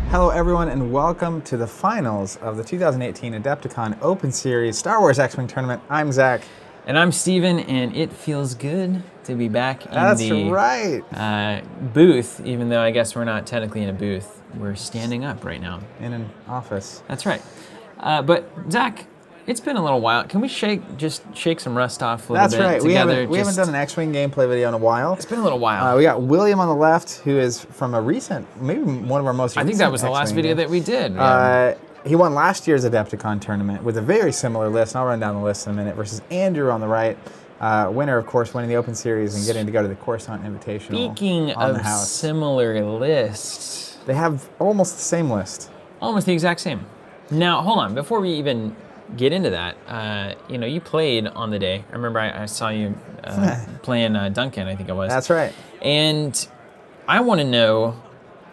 Hello everyone and welcome to the finals of the 2018 Adepticon Open Series Star Wars X-Wing Tournament. I'm Zach. And I'm Steven, and it feels good to be back in the booth, even though I guess we're not technically in a booth. We're standing up right now. In an office. That's right. But Zach, it's been a little while. Can we shake some rust off a little bit together? We haven't done an an X-Wing gameplay video in a while. It's been a little while. We got William on the left, who is from a recent, maybe one of our most recent I think that was the last video that we did. Yeah. He won last year's Adepticon tournament with a very similar list, and I'll run down the list in a minute, versus Andrew on the right. Winner, of course, winning the Open Series and getting to go to the Coruscant Invitational. Speaking of similar lists, they have almost the same list. Almost the exact same. Now, hold on. Before we even get into that, you played on the day. I remember I saw you playing Duncan, I think it was. That's right. And I want to know,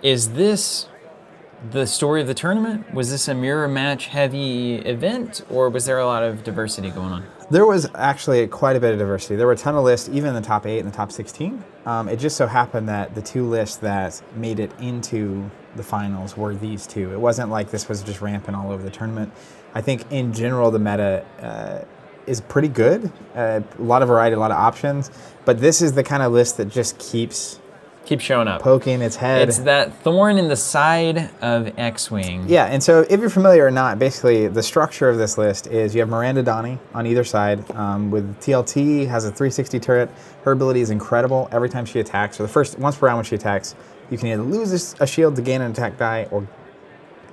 is this the story of the tournament? Was this a mirror match heavy event, or was there a lot of diversity going on? There was actually quite a bit of diversity. There were a ton of lists, even in the top 8 and the top 16. It just so happened that the two lists that made it into the finals were these two. It wasn't like this was just rampant all over the tournament. I think in general the meta is pretty good. A lot of variety, a lot of options. But this is the kind of list that just keeps showing up, poking its head. It's that thorn in the side of X-Wing. Yeah, and so if you're familiar or not, basically the structure of this list is you have Miranda Donnie on either side. With TLT, has a 360 turret. Her ability is incredible. Every time she attacks, or once per round when she attacks, you can either lose a shield to gain an attack die, or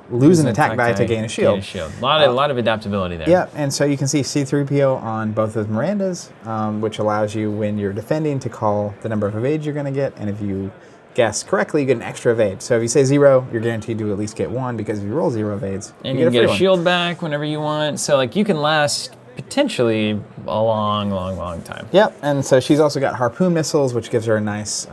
lose an attack die to gain a shield. A lot of adaptability there. Yeah, and so you can see C-3PO on both of Mirandas, which allows you, when you're defending, to call the number of evades you're going to get, and if you guess correctly, you get an extra evade. So if you say 0, you're guaranteed to at least get 1, because if you roll 0 evades, and you get a shield back whenever you want. So you can last potentially a long time. Yep, and so she's also got harpoon missiles, which gives her a nice,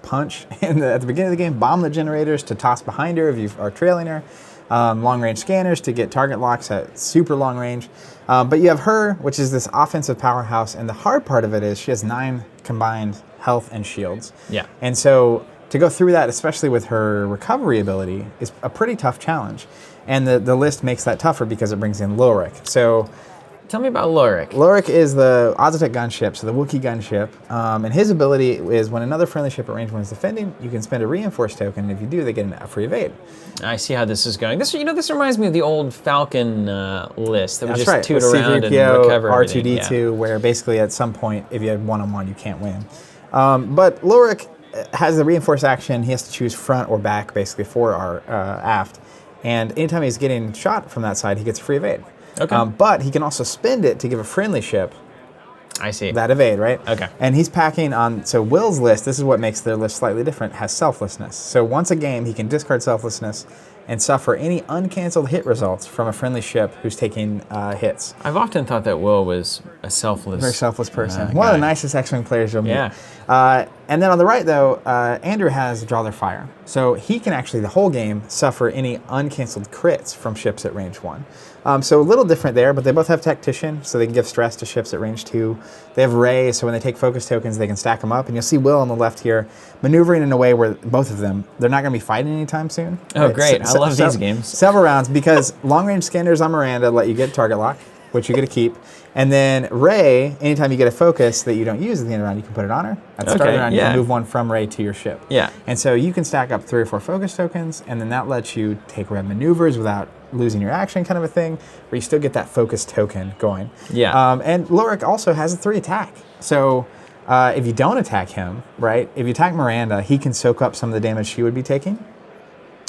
punch at the beginning of the game. Bomb the generators to toss behind her if you are trailing her. Long-range scanners to get target locks at super long range. But you have her, which is this offensive powerhouse, and the hard part of it is she has 9 combined health and shields. Yeah. And so to go through that, especially with her recovery ability, is a pretty tough challenge. And the list makes that tougher because it brings in Lorik. So tell me about Lorik. Lorik is the Ozatec gunship, so the Wookiee gunship. And his ability is when another friendly ship at range 1 is defending, you can spend a reinforced token, and if you do, they get a free evade. I see how this is going. This reminds me of the old Falcon list that would That's just right. toot With around C-3PO, and recover R2-D2, where basically at some point, if you had one-on-one, you can't win. But Lorik has the reinforced action. He has to choose front or back, basically, for our aft. And anytime he's getting shot from that side, he gets a free evade. Okay. But he can also spend it to give a friendly ship that evade, right? Okay. And he's packing on, so Will's list, this is what makes their list slightly different, has selflessness. So once a game, he can discard selflessness and suffer any uncanceled hit results from a friendly ship who's taking hits. I've often thought that Will was a very selfless person. One of the nicest X-Wing players you'll meet. Yeah. And then on the right, though, Andrew has Draw Their Fire. So he can actually, the whole game, suffer any uncanceled crits from ships at range 1. So a little different there, but they both have Tactician, so they can give stress to ships at range 2. They have Ray, so when they take focus tokens, they can stack them up. And you'll see Will on the left here, maneuvering in a way where both of them, they're not going to be fighting anytime soon. Oh, right? Great. I love these games. Several rounds, because long-range scanners on Miranda let you get target lock, which you get to keep. And then Ray, anytime you get a focus that you don't use at the end of the round, you can put it on her. At the start of the round, you can move one from Ray to your ship. Yeah. And so you can stack up 3 or 4 focus tokens, and then that lets you take red maneuvers without losing your action, kind of a thing, where you still get that focus token going. Yeah. And Lorik also has a 3 attack. So if you don't attack him, right, if you attack Miranda, he can soak up some of the damage she would be taking.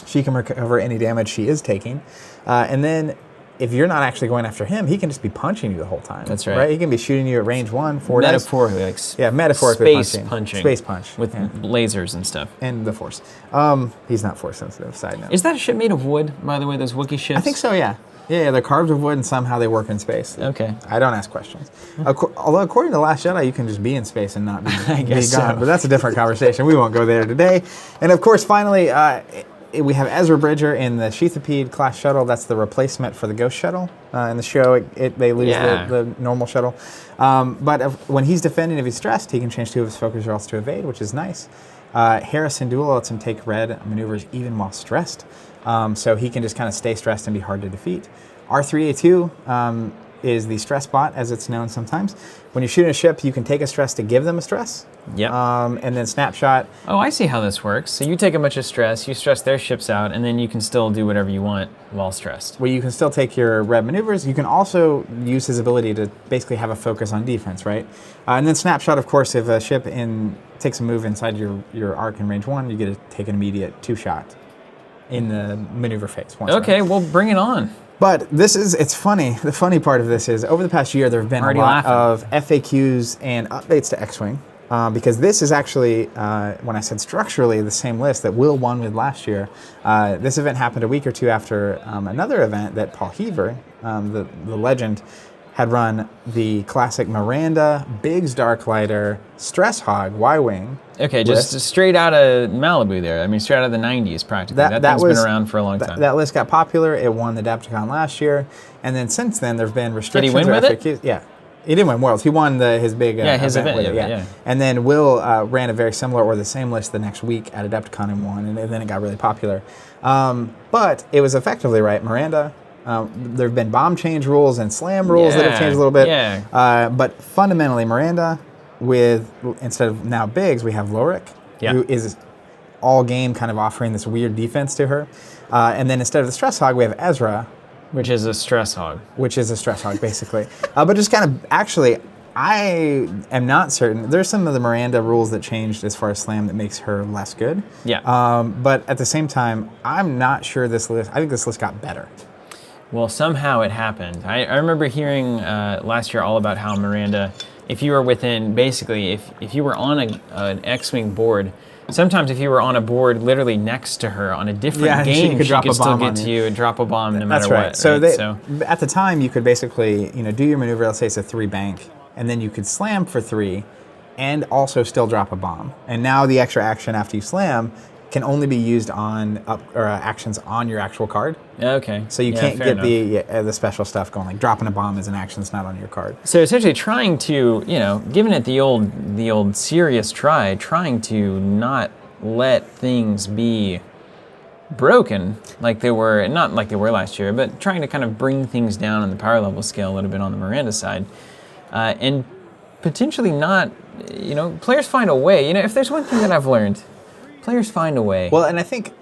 She can recover any damage she is taking. And then if you're not actually going after him, he can just be punching you the whole time. That's right. He can be shooting you at range 1, 4 metaphorically, metaphorically punching. Space punch. With lasers and stuff. And the Force. He's not Force sensitive, side note. Is that a ship made of wood, by the way, those Wookiee ships? I think so, yeah. Yeah, they're carved of wood, and somehow they work in space. Okay. I don't ask questions. Although according to Last Jedi, you can just be in space and not be, I guess gone. so. But that's a different conversation. We won't go there today. And of course, finally, we have Ezra Bridger in the Sheathipede class shuttle. That's the replacement for the Ghost shuttle. In the show, they lose the normal shuttle. But when he's defending, if he's stressed, he can change 2 of his focus rolls to evade, which is nice. Harrison Duel lets him take red maneuvers even while stressed. So he can just kind of stay stressed and be hard to defeat. R3A2 is the stress bot, as it's known sometimes. When you're shooting a ship, you can take a stress to give them a stress. Yep. And then snapshot. Oh, I see how this works. So you take a bunch of stress, you stress their ships out, and then you can still do whatever you want while stressed. Well, you can still take your red maneuvers. You can also use his ability to basically have a focus on defense, right? And then snapshot, of course, if a ship takes a move inside your arc in range 1, you get to take an immediate 2-shot in the maneuver phase. Okay, well, bring it on. But it's funny. The funny part of this is over the past year, there have been a lot of FAQs and updates to X-Wing. Because this is actually, when I said structurally, the same list that Will won with last year. This event happened a week or two after another event that Paul Heaver, the legend, had run the classic Miranda, Biggs Darklighter, Stress Hog, Y-Wing. Okay, just straight out of Malibu there. I mean, straight out of the 90s practically. That thing's been around for a long time. That list got popular. It won the Adepticon last year. And then since then, there have been restrictions. Did he win with FAQs. It? Yeah. He didn't win Worlds. He won his big his event with it. Yeah. And then Will ran a very similar or the same list the next week at Adepticon and won, and then it got really popular. But it was effectively right. Miranda, there have been bomb change rules and slam rules that have changed a little bit. Yeah. But fundamentally, Miranda, instead of now Biggs, we have Lorik, who is all game kind of offering this weird defense to her. And then instead of the Stress Hog, we have Ezra, which is a stress hog. Basically. But just kind of, actually, I am not certain. There's some of the Miranda rules that changed as far as slam that makes her less good. Yeah. But at the same time, I'm not sure I think this list got better. Well, somehow it happened. I remember hearing last year all about how Miranda, if you were within, basically, if you were on an X-Wing board, sometimes if you were on a board literally next to her on a different game, she could still get to you and drop a bomb no matter what. So at the time, you could basically do your maneuver, let's say it's a 3-bank, and then you could slam for 3 and also still drop a bomb. And now the extra action after you slam can only be used on actions on your actual card. Okay. So you can't get the special stuff going, like dropping a bomb is an action that's not on your card. So essentially trying to, giving it the old serious try, trying to not let things be broken like they were, not like they were last year, but trying to kind of bring things down on the power level scale a little bit on the Miranda side. And potentially not, players find a way. If there's one thing that I've learned, players find a way. Well, and I think,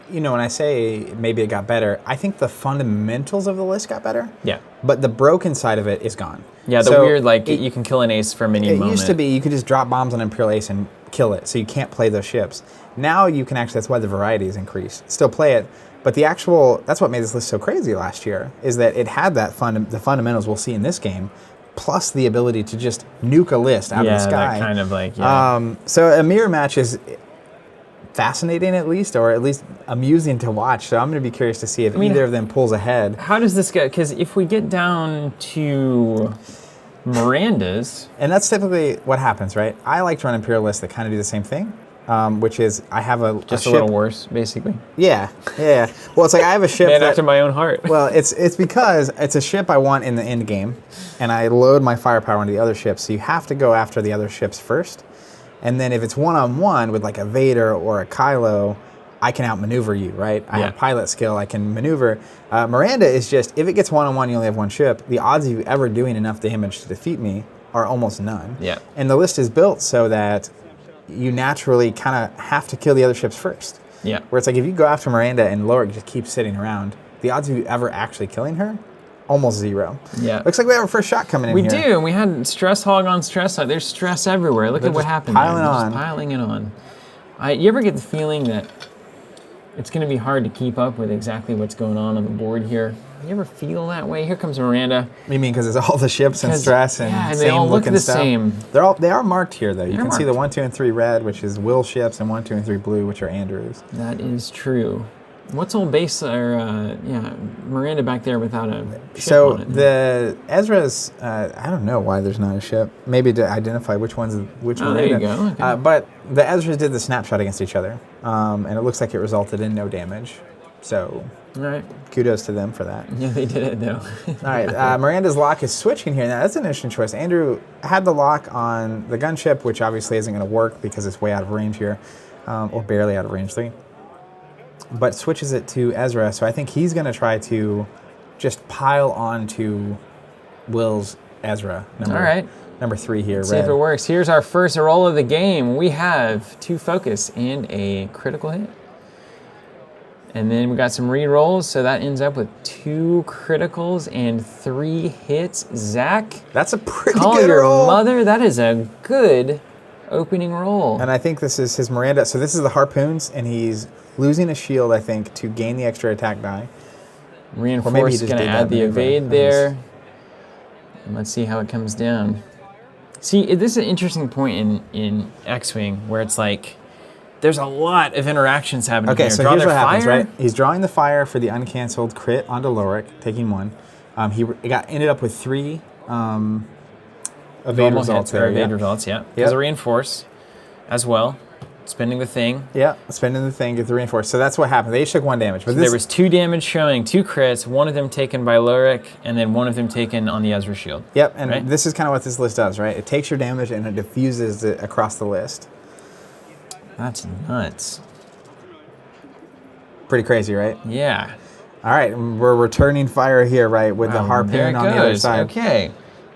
when I say maybe it got better, I think the fundamentals of the list got better. Yeah. But the broken side of it is gone. Yeah, the weird, you can kill an ace from any moment. It used to be you could just drop bombs on Imperial Ace and kill it, so you can't play those ships. Now you can actually, that's why the variety has increased. Still play it, but that's what made this list so crazy last year, is that it had the fundamentals we'll see in this game, plus the ability to just nuke a list out of the sky. That kind of so a mirror match is fascinating or at least amusing to watch. So I'm going to be curious to see if either of them pulls ahead. How does this go? Because if we get down to Miranda's... And that's typically what happens, right? I like to run Imperial lists that kind of do the same thing, which is I have a ship. Little worse, basically. Yeah. Well, it's like I have a ship after my own heart. Well, it's because it's a ship I want in the end game, and I load my firepower into the other ships, so you have to go after the other ships first. And then if it's one-on-one with like a Vader or a Kylo, I can outmaneuver you, right? I have pilot skill, I can maneuver. Miranda is just, if it gets one-on-one, you only have one ship, the odds of you ever doing enough damage to defeat me are almost none. Yeah. And the list is built so that you naturally kind of have to kill the other ships first. Yeah. Where it's like if you go after Miranda and Lorik just keeps sitting around, the odds of you ever actually killing her, almost 0. Yeah. Looks like we have our first shot coming in here. We do, and we had Stress Hog on Stress Hog. There's stress everywhere. Look at what happened. Just piling it on. You ever get the feeling that it's going to be hard to keep up with exactly what's going on the board here? You ever feel that way? Here comes Miranda. You mean because it's all the ships and stress and they all look the stuff? Same. They are marked here, though. You can see the 1, 2, and 3 red, which is Will ships, and 1, 2, and 3 blue, which are Andrew's. That is true. What's old base Miranda back there without a ship on it? The Ezra's, I don't know why there's not a ship. Maybe to identify which one. There you go. Okay. But the Ezra's did the snapshot against each other, and it looks like it resulted in no damage. So, all right. Kudos to them for that. Yeah, they did it though. All right, Miranda's lock is switching here. Now that's an interesting choice. Andrew had the lock on the gunship, which obviously isn't going to work because it's way out of range here, or barely out of range 3. but switches it to Ezra. So I think he's going to try to just pile on to Will's Ezra. All right. Number 3 here, See if it works. Here's our first roll of the game. We have 2 focus and a critical hit. And then we got some re-rolls, so that ends up with 2 criticals and 3 hits. Zach, that's a pretty call good your roll. mother. That is a good opening roll. And I think this is his Miranda. So this is the harpoons, and he's losing a shield, I think, to gain the extra attack die. Reinforce is going to add the evade there. And let's see how it comes down. See, this is an interesting point in X-Wing where it's like there's a lot of interactions happening okay, here. so here's what happens, right? He's drawing the fire for the uncanceled crit onto Lorik, taking 1. He ended up with 3 evade results there. Evade results, yeah. There's a reinforce as well. Spending the thing. Yeah, spending the thing, get the reinforce. So that's what happened. They each took 1 damage. But so there was 2 damage showing, 2 crits, 1 of them taken by Lorik, and then 1 of them taken on the Ezra shield. Yep, and this is kind of what this list does, right? It takes your damage and it diffuses it across the list. That's nuts. Pretty crazy, right? Yeah. All right, we're returning fire here, right, with the harpoon on the other side. Okay.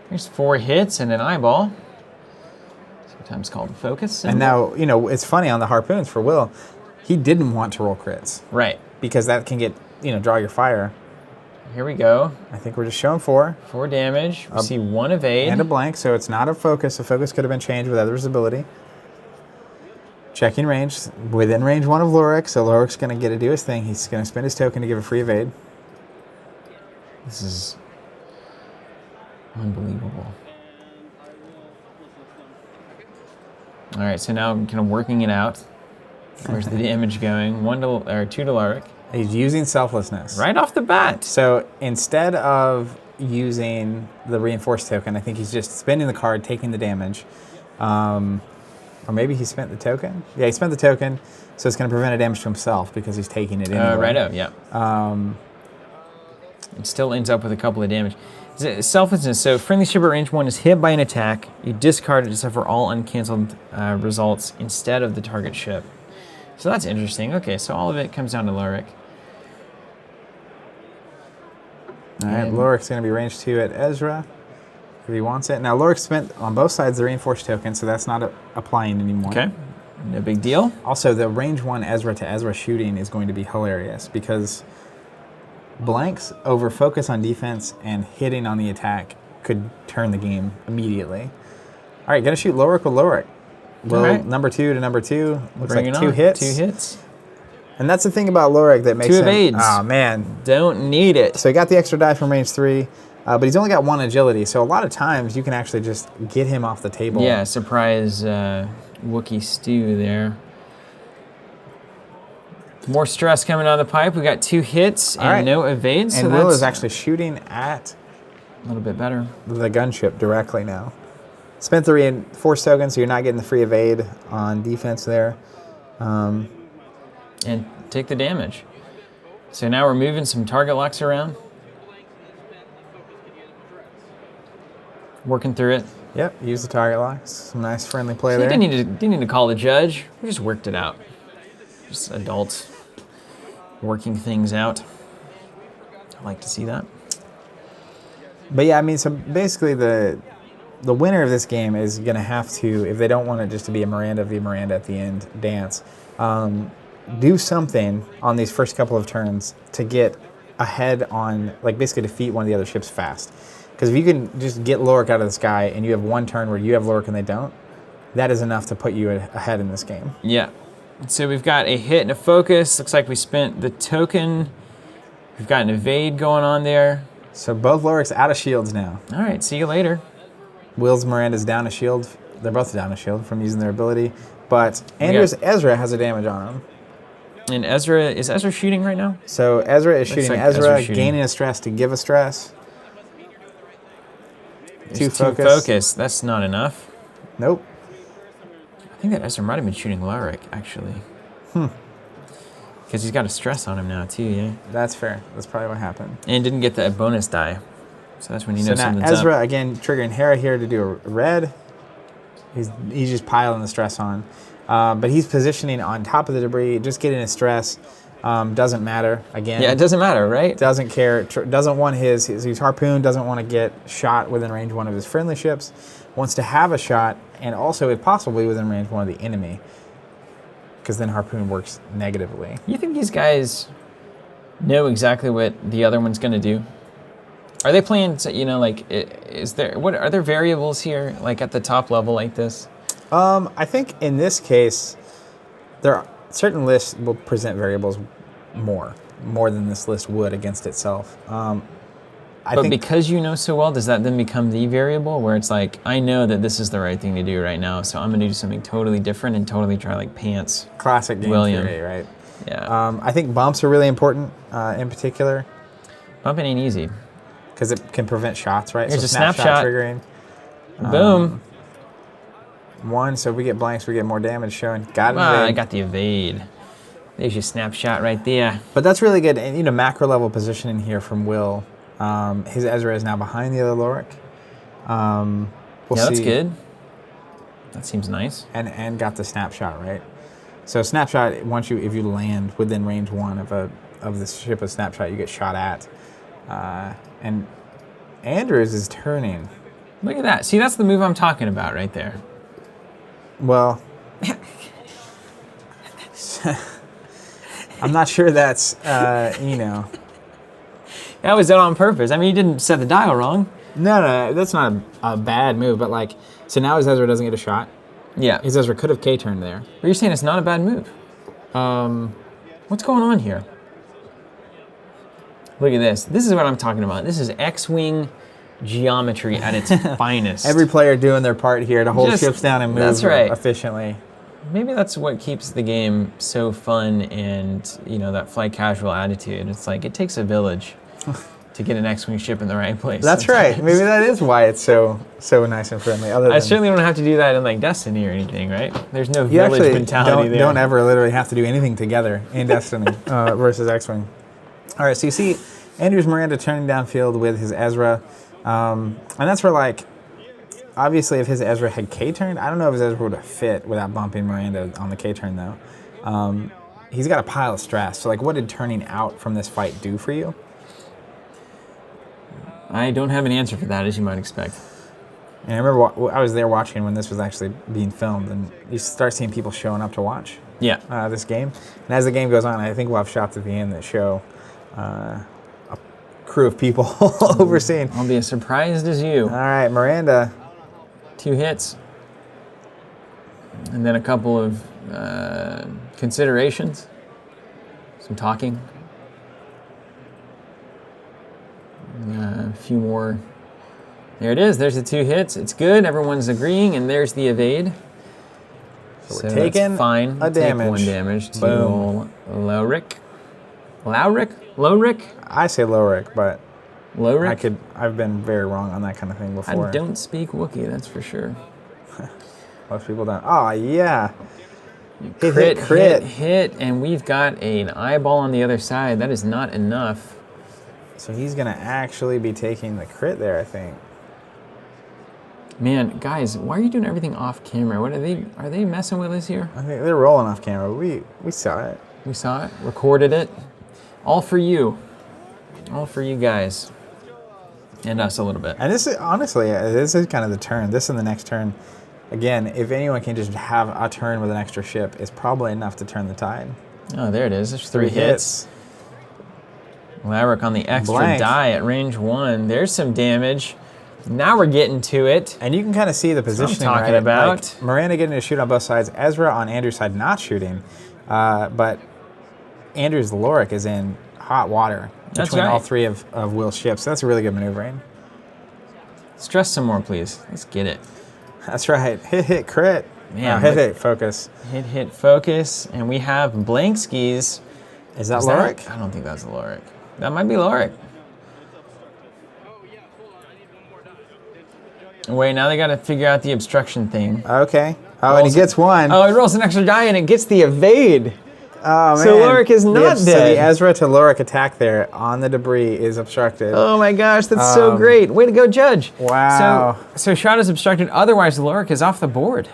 Here's 4 hits and an eyeball. Sometimes called focus symbol. And now, you know, it's funny on the harpoons for Will, he didn't want to roll crits. Right. Because that can get, draw your fire. Here we go. I think we're just showing 4. 4 damage. We see 1 evade. And a blank, so it's not a focus. A focus could have been changed with Ezra's ability. Checking range. Within range 1 of Lorik, so Lorik's going to get to do his thing. He's going to spend his token to give a free evade. This is unbelievable. All right, so now I'm kind of working it out. Where's the damage going? 2 to Lorik. He's using selflessness. Right off the bat. So instead of using the reinforced token, I think he's just spending the card, taking the damage. Or maybe he spent the token? Yeah, he spent the token, so it's going to prevent a damage to himself because he's taking it anyway. Righto, yeah. It still ends up with a couple of damage. Selflessness, so friendly ship at range 1 is hit by an attack. You discard it to suffer all uncancelled results instead of the target ship. So that's interesting. Okay, so all of it comes down to Lorik. All right, Lorik's going to be range 2 at Ezra if he wants it. Now, Lorik spent on both sides the reinforced token, so that's not applying anymore. Okay, no big deal. Also, the range 1 Ezra to Ezra shooting is going to be hilarious because blanks over focus on defense and hitting on the attack could turn the game immediately. All right, going to shoot Lorik with Lorik. Well, number 2 to number 2. Looks like 2 hits. 2 hits. And that's the thing about Lorik that makes 2 him... evades. Oh, man. Don't need it. So he got the extra die from range 3, but he's only got 1 agility. So a lot of times you can actually just get him off the table. Yeah, surprise Wookiee stew there. More stress coming out of the pipe. We got 2 hits and no evades. And so Will that's is actually shooting at... a little bit better. The gunship directly now. Spent the reinforced token, so you're not getting the free evade on defense there. And take the damage. So now we're moving some target locks around. Working through it. Yep, use the target locks. Some nice friendly play So there. didn't need to call the judge. We just worked it out. Just adults working things out. I like to see that. But yeah, I mean, so basically the winner of this game is going to have to, if they don't want it just to be a Miranda v. Miranda at the end dance, do something on these first couple of turns to get ahead on, like basically defeat one of the other ships fast. Because if you can just get Lorik out of the sky and you have one turn where you have Lorik and they don't, that is enough to put you ahead in this game. Yeah. So we've got a hit and a focus. Looks like we spent the token. We've got an evade going on there. So both Lorik's out of shields now. All right, see you later. Will's Miranda's down a shield. They're both down a shield from using their ability. But Andrew's Ezra has a damage on him. And is Ezra shooting right now? So Ezra is shooting like Ezra, shooting. gaining a stress to give a stress. Two focus. That's not enough. Nope. I think that Ezra might have been shooting Lorik, actually. Because he's got a stress on him now, too, yeah? That's fair. That's probably what happened. And didn't get the bonus die. So that's when you know something's now Ezra, up. again, triggering Hera here to do a red. He's just piling the stress on. But he's positioning on top of the debris, just getting a stress. Doesn't matter, again. Yeah, it doesn't matter, right? Doesn't care, doesn't want his harpoon, doesn't want to get shot within range one of his friendly ships, wants to have a shot, and also, if possibly, within range one of the enemy, because then harpoon works negatively. You think these guys know exactly what the other one's going to do? Are they playing, like, are there variables here, like at the top level like this? I think in this case, there are certain lists will present variables more than this list would against itself. I think because you know so well, does that then become the variable where it's like, I know that this is the right thing to do right now, so I'm going to do something totally different and totally try like pants. Classic game William. theory, right? Yeah. I think bumps are really important in particular. Bumping ain't easy. Because it can prevent shots, right? Here's so a snapshot. Triggering. Boom. One, so if we get blanks, we get more damage showing. Got it. I got the evade. There's your snapshot right there. But that's really good. And, macro level positioning here from Will. His Ezra is now behind the other Lorik. That's good. That seems nice. And got the snapshot, right? So snapshot, if you land within range one of the ship of snapshot, you get shot at. And Andrews is turning. Look at that. See, that's the move I'm talking about right there. Well, I'm not sure that's, That was done on purpose. I mean, you didn't set the dial wrong. No, that's not a bad move, but so now his Ezra doesn't get a shot. Yeah. His Ezra could have K-turned there. But you're saying it's not a bad move. What's going on here? Look at this. This is what I'm talking about. This is X-Wing geometry at its finest. Every player doing their part here to hold ships down and move efficiently. Maybe that's what keeps the game so fun and, that fly casual attitude. It's like it takes a village to get an X-Wing ship in the right place. That's sometimes. right. Maybe that is why it's so nice and friendly. I certainly don't have to do that in like Destiny or anything, right? There's no village mentality there. Don't ever literally have to do anything together in Destiny versus X-Wing. All right, so you see Andrews Miranda turning downfield with his Ezra. And that's where, obviously if his Ezra had K-turned, I don't know if his Ezra would have fit without bumping Miranda on the K-turn, though. He's got a pile of stress. So, what did turning out from this fight do for you? I don't have an answer for that, as you might expect. And I remember I was there watching when this was actually being filmed, and you start seeing people showing up to watch this game. And as the game goes on, I think we'll have shots at the end that show a crew of people overseeing. I'll be as surprised as you. All right, Miranda. 2 hits. And then a couple of considerations. Some talking. A few more. There it is. There's the 2 hits. It's good. Everyone's agreeing. And there's the evade. So we're taking fine. a damage. Take 1 damage to Boom. Lorik. Lorik? I say Lorik, but Lorik? I've been very wrong on that kind of thing before. I don't speak Wookiee, that's for sure. Most people don't. Oh, yeah. Hit, and we've got an eyeball on the other side. That is not enough. So he's going to actually be taking the crit there, I think. Man, guys, why are you doing everything off camera? What are they messing with us here? I think they're rolling off camera. We saw it. We saw it, recorded it. All for you. All for you guys. And us a little bit. And this is, honestly, this is kind of the turn. This and the next turn. Again, if anyone can just have a turn with an extra ship, it's probably enough to turn the tide. Oh, there it is. There's 3 hits. Laverick on the extra die at range 1. There's some damage. Now we're getting to it. And you can kind of see the positioning, I'm talking about. Miranda getting to shoot on both sides. Ezra on Andrew's side not shooting. But Andrew's Lorik is in hot water between all 3 of Will's ships. So that's a really good maneuvering. Stress some more, please. Let's get it. That's right. Hit, crit. Man, hit, focus. Hit, focus. And we have blank skis. Is that Lorik? I don't think that's Lorik. That might be Lorik. Wait, now they got to figure out the obstruction thing. Okay. Oh, and he gets 1. Oh, it rolls an extra die and it gets the evade. Oh, man. So Lorik is not dead. So the Ezra to Lorik attack there on the debris is obstructed. Oh my gosh, that's so great. Way to go, Judge. Wow. So shot is obstructed, otherwise Lorik is off the board.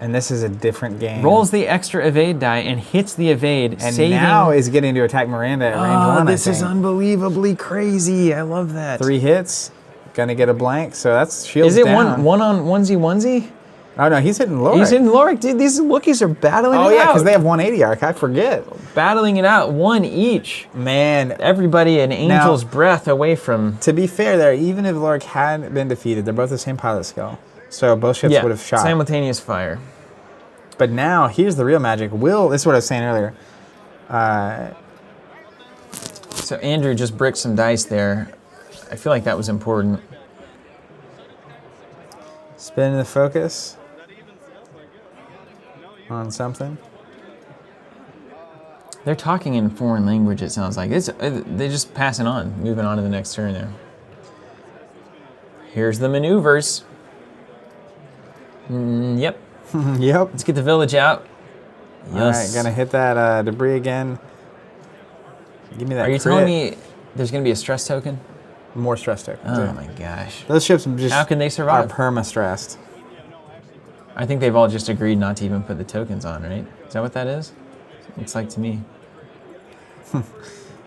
And this is a different game. Rolls the extra evade die and hits the evade, and saving. now is getting to attack Miranda at range 1, This I is think. unbelievably crazy. I love that. 3 hits, gonna get a blank, so that's shields Is it down. one on onesie? Oh no, he's hitting Lorik. He's in Lorik, dude. These Wookiees are battling it out. Oh yeah, because they have 180 arc, I forget. Battling it out, one each. Man, Everybody an angel's breath away from. to be fair there, even if Lorik had been defeated, they're both the same pilot skill. So both ships would have shot. Simultaneous fire. But now, here's the real magic. This is what I was saying earlier. So Andrew just bricked some dice there. I feel like that was important. Spin the focus on something. They're talking in foreign language, it sounds like. They're just passing on, moving on to the next turn there. Here's the maneuvers. Yep. Yep. Let's get the village out. Yes. All right, gonna hit that debris again. Give me that Are you crit. telling me there's going to be a stress token? More stress tokens. Oh yeah. my gosh. Those ships just How can they are survive? perma-stressed. I think they've all just agreed not to even put the tokens on, right? Is that what that is? Looks like to me.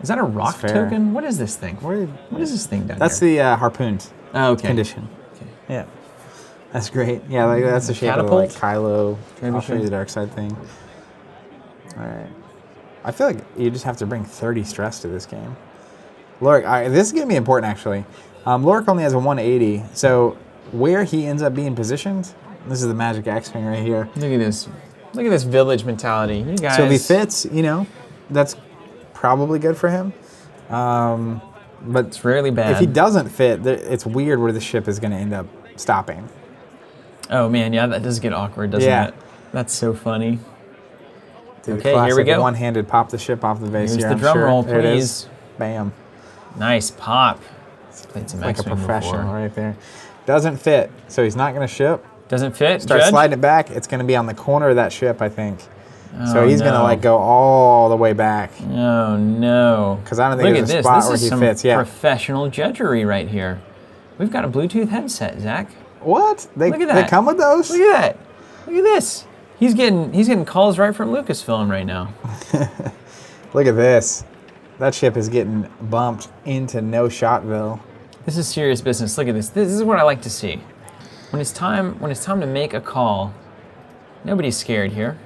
Is that a rock fair. token? What is this thing? What is this thing down That's here? the harpooned Oh, okay. condition. Okay. Yeah. That's great. Yeah, like that's the shape of Catapult? like Kylo. Maybe I'll show you sure. the dark side thing. All right. I feel like you just have to bring 30 stress to this game. Lorik, this is going to be important actually. Lorik only has a 180, so where he ends up being positioned, this is the magic X-Wing right here. Look at this. Look at this village mentality. You guys. So if he fits, that's probably good for him. But It's rarely bad. if he doesn't fit, it's weird where the ship is going to end up stopping. Oh man, yeah, that does get awkward, doesn't Yeah. it? That's so funny. Dude, Okay, here we classic go. One-handed pop the ship off the base Here's here, the I'm drum sure. roll, There it please. is. Bam. Nice pop. Played some Like a X-Wing professional before. right there. Doesn't fit, so he's not going to ship. Doesn't fit. Start Judge? sliding it back. It's going to be on the corner of that ship, I think. So Oh, he's going to no. like go all the way back. Oh no. 'Cause I don't think Look there's at a this. spot This where is he some fits, yeah. professional judgery right here. We've got a Bluetooth headset, Zach. What? They Look at that. They come with those? Look at that. Look at this. He's getting calls right from Lucasfilm right now. Look at this. That ship is getting bumped into No Shotville. This is serious business. Look at this. This is what I like to see. When it's time to make a call, nobody's scared here.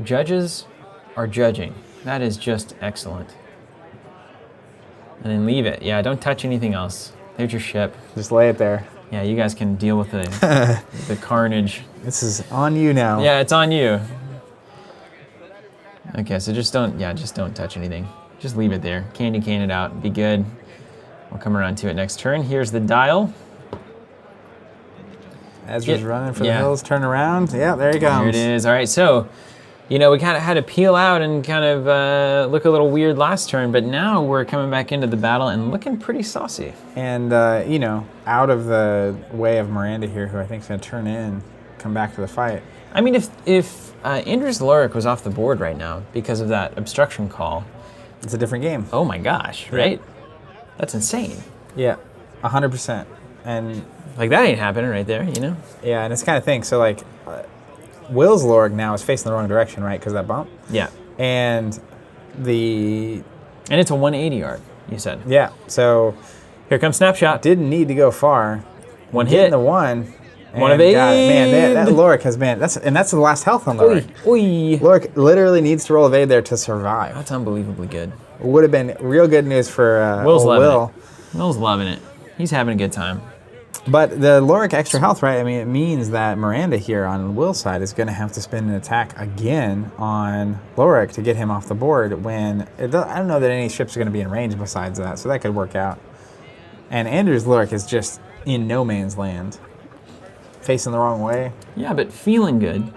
Judges are judging. That is just excellent. And then leave it. Yeah, don't touch anything else. There's your ship. Just lay it there. Yeah, you guys can deal with the carnage. This is on you now. Yeah, it's on you. Okay, so just don't touch anything. Just leave it there. Candy cane it out. Be good. We'll come around to it next turn. Here's the dial. Ezra's running for the hills. Turn around. Yeah, there he comes. Here it is. All right, so, we kind of had to peel out and kind of look a little weird last turn, but now we're coming back into the battle and looking pretty saucy. And, out of the way of Miranda here, who I think is going to turn in, come back to the fight. I mean, if Andrew's Lorik was off the board right now because of that obstruction call, It's a different game. oh my gosh, right? That's insane. Yeah, 100%. And Like, that ain't happening right there, yeah, and it's kind of thing. So like, Will's Lorik now is facing the wrong direction, right? Because of that bump. Yeah. And And it's a 180 arc, you said. yeah, so Here comes Snapshot. didn't need to go far. One Getting hit. the one. One and of got it. Man, that eight. Lorik has been that's the last health on Lorik. Oy. Lorik literally needs to roll evade there to survive. That's unbelievably good. Would have been real good news for Will's loving Will. it. Will's loving it. He's having a good time. But the Lorik extra health, right? I mean, it means that Miranda here on Will's side is going to have to spend an attack again on Lorik to get him off the board. I don't know that any ships are going to be in range besides that, so that could work out. And Andrew's Lorik is just in no man's land, facing the wrong way. Yeah, but feeling good.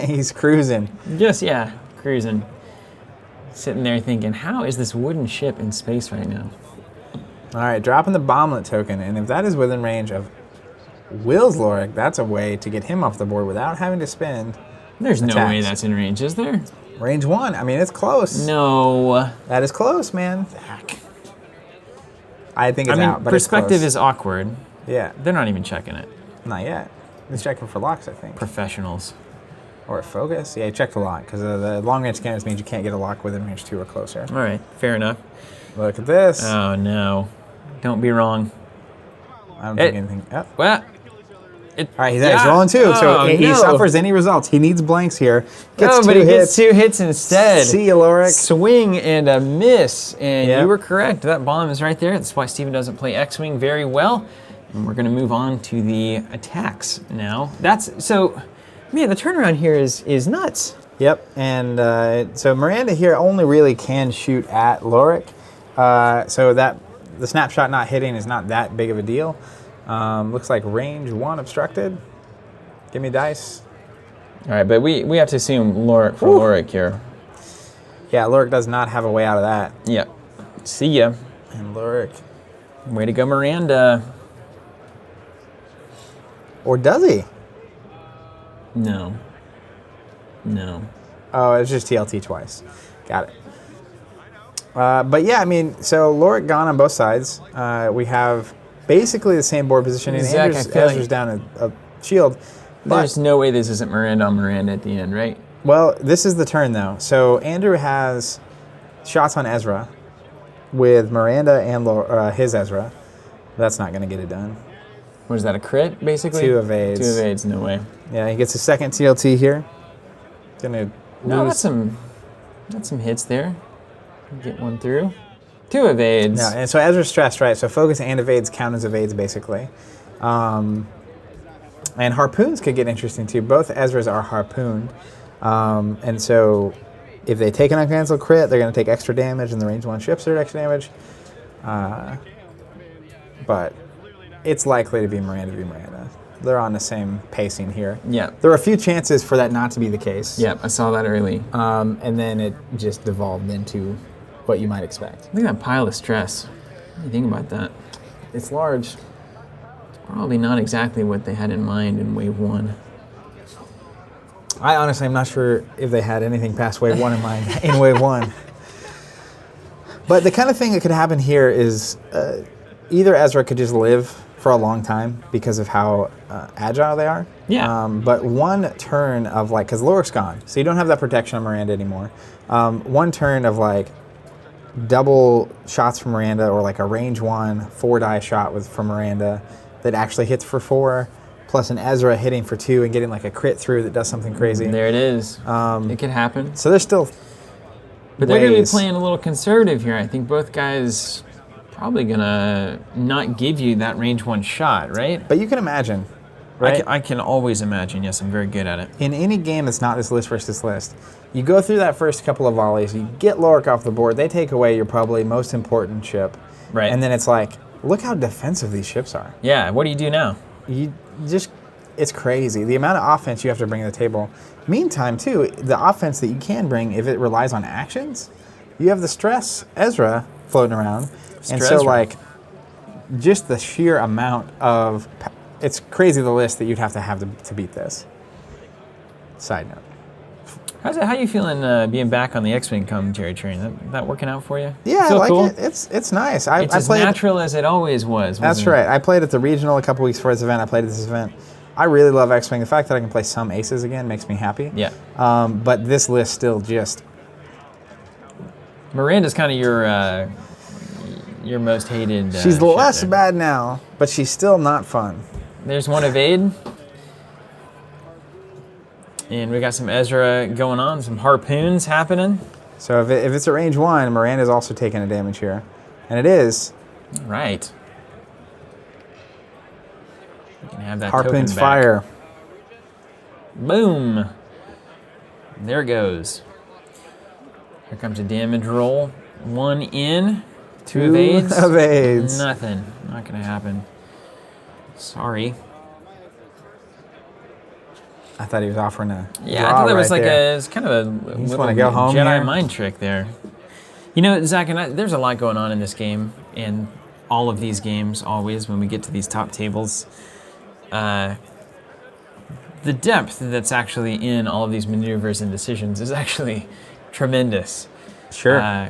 He's cruising. Just, yeah, cruising. Sitting there thinking, how is this wooden ship in space right now? All right, dropping the bomblet token, and if that is within range of Will's Lorik, that's a way to get him off the board without having to spend There's no way attacks. that's in range, is there? Range 1. I mean, it's close. No. That is close, man. I think it's out, but perspective it's close. is awkward. Yeah, They're not even checking it. not yet. He's checking for locks, I think. Professionals. Or focus. Yeah, he checked a lock, because the long-range scanners means you can't get a lock within range 2 or closer. All right, fair enough. Look at this. Oh, no. Don't be wrong. I don't think anything... Oh. Well... All right, he's rolling 2, so he suffers any results. He needs blanks here. Gets but he gets 2 hits instead. See you, Lorik. Swing and a miss, and you were correct. That bomb is right there. That's why Steven doesn't play X-Wing very well. And we're going to move on to the attacks now. Man, the turnaround here is nuts. Yep, and so Miranda here only really can shoot at Lorik, so that the snapshot not hitting is not that big of a deal. Looks like range 1 obstructed. Give me dice. All right, but we have to assume Lorik for Lorik here. Yeah, Lorik does not have a way out of that. Yep. See ya. And Lorik. Way to go, Miranda. Or does he? No. No. Oh, it's just TLT twice. Got it. But yeah, I mean, so Lorik gone on both sides. We have basically the same board positioning. Zach, Andrew's down a shield. There's no way this isn't Miranda on Miranda at the end, right? Well, this is the turn, though. So Andrew has shots on Ezra with Miranda and his Ezra. That's not going to get it done. What is that, a crit, basically? 2 evades. 2 evades, no way. Yeah, he gets a second TLT here. Gonna no, that's some hits there. Get 1 through. 2 evades. Yeah, and so Ezra's stressed, right? So focus and evades count as evades, basically. And harpoons could get interesting, too. Both Ezras are harpooned. And so if they take an uncancelled crit, they're going to take extra damage, and the range 1 ships are extra damage. But it's likely to be Miranda v. Miranda. They're on the same pacing here. Yeah. There were a few chances for that not to be the case. Yeah, I saw that early. And then it just devolved into what you might expect. Look at that pile of stress. What do you think about that? It's large. It's probably not exactly what they had in mind in Wave 1. I honestly am not sure if they had anything past Wave 1 in mind in Wave 1. But the kind of thing that could happen here is either Ezra could just live for a long time because of how agile they are. Yeah. But one turn of because Lorik's gone, so you don't have that protection on Miranda anymore. One turn of double shots from Miranda or a range 1 4-die shot from Miranda that actually hits for 4, plus an Ezra hitting for 2 and getting a crit through that does something crazy. There it is. It could happen. So there's still But they're going to be playing a little conservative here. I think both guys probably going to not give you that range 1 shot, right? But you can imagine, right? I can always imagine. Yes, I'm very good at it. In any game that's not this list versus list, you go through that first couple of volleys, you get Lorik off the board, they take away your probably most important ship. Right. And then it's look how defensive these ships are. Yeah, what do you do now? It's crazy. The amount of offense you have to bring to the table. Meantime, too, the offense that you can bring, if it relies on actions, you have the stress Ezra floating around. And so, just the sheer amount of... It's crazy the list that you'd have to beat this. Side note. How you feeling being back on the X-Wing commentary train? That working out for you? Yeah, I like it. It's nice. It's as natural as it always was. That's right. I played at the regional a couple weeks before this event. I played at this event. I really love X-Wing. The fact that I can play some aces again makes me happy. Yeah. But this list still just... Miranda's kind of your most hated She's less bad now, but she's still not fun. There's one evade. And we got some Ezra going on, some harpoons happening. So if it's at range 1, Miranda's also taking a damage here. And it is. Right. We can have that harpoons token back. fire. Boom. There it goes. Here comes a damage roll. 1 in, 2 evades. Evades. Nothing. Not going to happen. Sorry. I thought he was offering a Yeah, I thought that was it's kind of a just little wanna go home Jedi here? mind trick there. You know, Zach, there's a lot going on in this game, and all of these games always when we get to these top tables. The depth that's actually in all of these maneuvers and decisions is actually tremendous. Sure.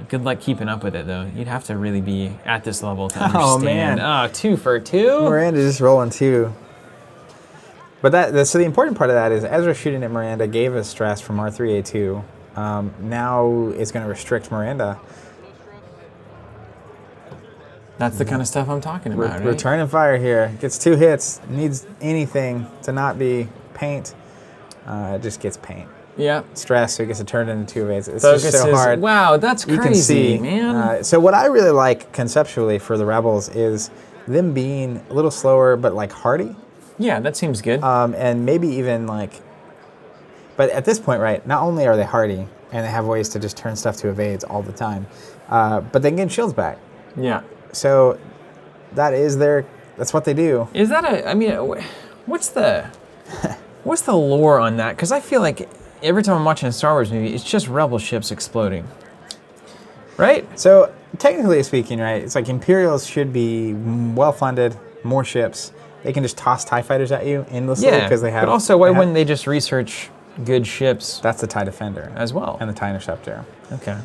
Good luck keeping up with it, though. You'd have to really be at this level to Oh, understand. man. 2 for 2? Miranda's just rolling 2. But so the important part of that is Ezra shooting at Miranda gave us stress from R3A2. Now it's going to restrict Miranda. That's the kind of stuff I'm talking about, right? Returning fire here. Gets 2 hits. Needs anything to not be paint. It just gets paint. Yeah. Stress, so it gets to turn into 2 evades. It's Focus just so hard. Wow, that's crazy, You can see, man. So what I really like conceptually for the Rebels is them being a little slower, but like hardy. Yeah, that seems good. And maybe even like, but at this point, right, not only are they hardy and they have ways to just turn stuff to evades all the time, but they can get shields back. Yeah. So that's what they do. Is that what's the lore on that? Because I feel like every time I'm watching a Star Wars movie, it's just Rebel ships exploding. Right? So technically speaking, right, it's like Imperials should be well-funded, more ships. They can just toss TIE fighters at you endlessly because they have... but also, why wouldn't they just research good ships? That's the TIE Defender. As well. And the TIE Interceptor. Okay.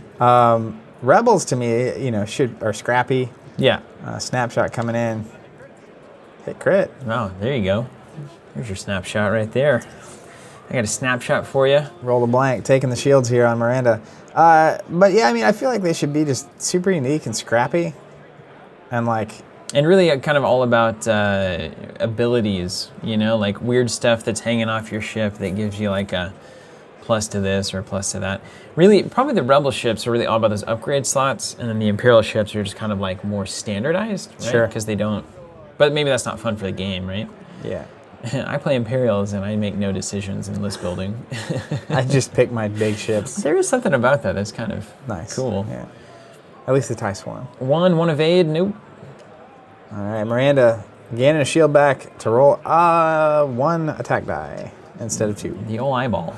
Rebels, to me, are scrappy. Yeah. Snapshot coming in. Hit crit. Oh, there you go. There's your snapshot right there. I got a snapshot for you. Roll the blank, taking the shields here on Miranda. But yeah, I feel like they should be just super unique and scrappy. And like... And really kind of all about abilities, like weird stuff that's hanging off your ship that gives you like a plus to this or a plus to that. Really, probably the Rebel ships are really all about those upgrade slots, and then the Imperial ships are just kind of like more standardized, right? Sure. Because they don't... But maybe that's not fun for the game, right? Yeah. I play Imperials and I make no decisions in list building. I just pick my big ships. There is something about that that's kind of nice. Cool. Yeah. At least the TIE Swarm. One evade, nope. All right, Miranda gaining a shield back to roll 1 attack die instead of 2. The old eyeball.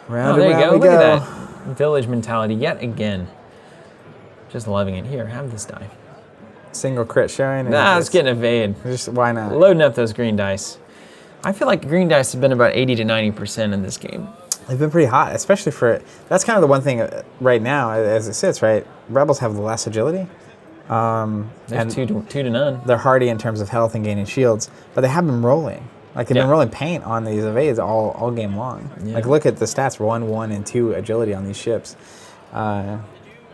Round there you go. we Look go. at that village mentality yet again. Just loving it. Here, have this die. Single crit showing. Let's get an evade. Just why not? Loading up those green dice. I feel like green dice have been about 80 to 90% in this game. They've been pretty hot, especially for... That's kind of the one thing right now, as it sits, right? Rebels have less agility. There's two to none. They're hardy in terms of health and gaining shields, but they have been rolling. Like, they've been rolling paint on these evades all game long. Yeah. Like, look at the stats, 1, 1, and 2 agility on these ships. But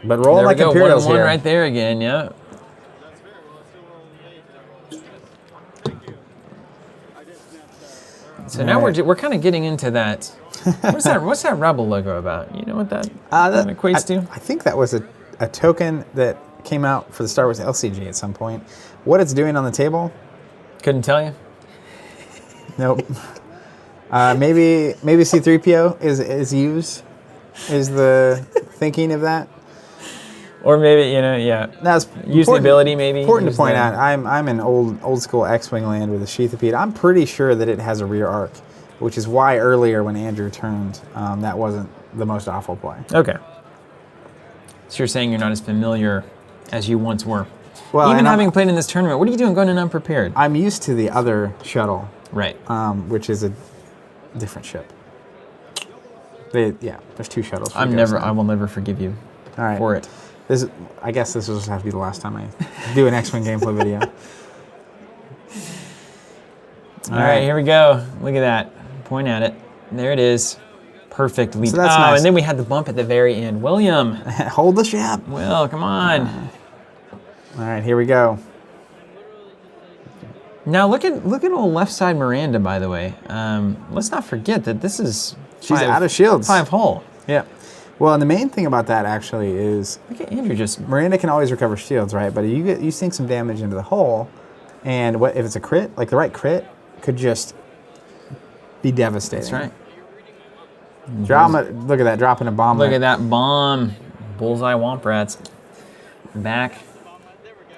rolling like Imperials here. 1 right there again, yeah. So now we're kind of getting into that. What's that Rebel logo about? You know what that equates to? I think that was a token that came out for the Star Wars LCG at some point. What it's doing on the table? Couldn't tell you. Nope. Maybe C-3PO is used. Is the thinking of that? Or maybe yeah. That's use the ability maybe. Important to point out. I'm in old school X-wing land with a sheathipede. I'm pretty sure that it has a rear arc, which is why earlier when Andrew turned, that wasn't the most awful play. Okay. So you're saying you're not as familiar as you once were. Well, even having played in this tournament, what are you doing going in unprepared? I'm used to the other shuttle, right? Which is a different ship. There's 2 shuttles. I will never forgive you for it. I guess this will just have to be the last time I do an X-Wing gameplay video. All right, here we go. Look at that. Point at it. There it is. Perfect lead. So that's nice. And then we had the bump at the very end. William. Hold the ship. Will, come on. All right, here we go. Now look at old left side Miranda, by the way. Let's not forget that this is... She's out of shields. 5 hull. Yeah. Well, and the main thing about that actually is... Look at Andrew just... Miranda can always recover shields, right? But you sink some damage into the hull, and what if it's a crit? Like, the right crit could just be devastating. That's right. Look at that, dropping a bomb. Look at that bomb. Bullseye Womp Rats. Back.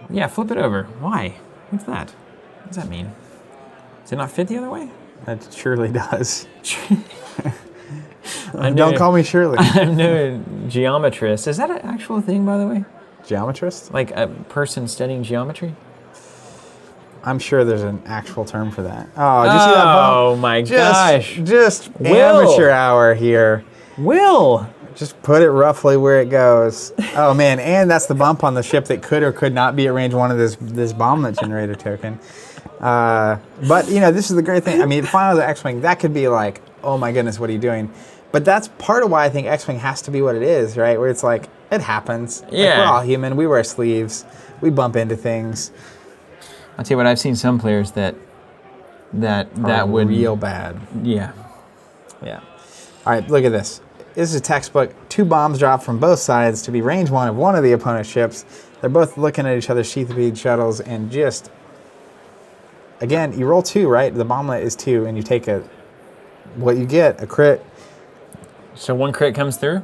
Yeah, flip it over. Why? What's that? What does that mean? Does it not fit the other way? That surely does. Don't call me Shirley. I'm no geometrist. Is that an actual thing, by the way? Geometrist? Like a person studying geometry? I'm sure there's an actual term for that. Oh, did you see that bump? Oh my gosh. Just amateur hour here. Will. Just put it roughly where it goes. Oh man, and that's the bump on the ship that could or could not be at range 1 of this bomblet generator token. But, you know, this is the great thing. I mean, finals of X-Wing, that could be like, oh my goodness, what are you doing? But that's part of why I think X-Wing has to be what it is, right? Where it's like, it happens. Yeah. Like, we're all human. We wear sleeves. We bump into things. I'll tell you what, I've seen some players that would... real bad. Yeah. Yeah. All right, look at this. This is a textbook. 2 bombs dropped from both sides to be range 1 of one of the opponent's ships. They're both looking at each other's sheath-bead shuttles and just... Again, you roll 2, right? The bomblet is 2, and you take what you get, a crit. So 1 crit comes through?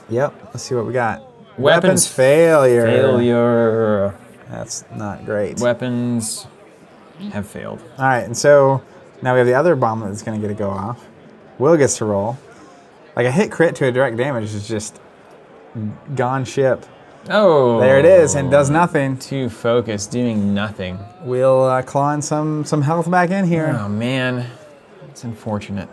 Yep. Let's see what we got. Weapons failure. Failure. That's not great. Weapons have failed. All right, and so now we have the other bomblet that's going to get to go off. Will gets to roll. Like a hit crit to a direct damage is just gone ship. Oh. There it is, and does nothing. 2 focus, doing nothing. We'll claw in some health back in here. Oh, man. It's unfortunate.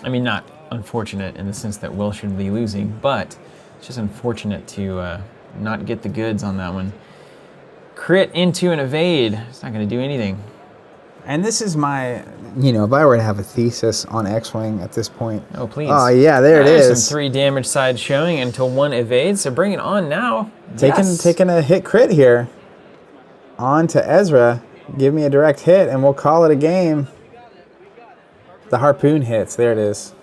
I mean, not unfortunate in the sense that Will should be losing, but it's just unfortunate to not get the goods on that one. Crit into an evade. It's not going to do anything. And this is my, you know, if I were to have a thesis on X-Wing at this point. Oh, please. Oh, yeah, there it There's is. Some 3 damage side showing until 1 evades, so bring it on now. Taking a hit crit here. On to Ezra. Give me a direct hit, and we'll call it a game. The harpoon hits. There it is.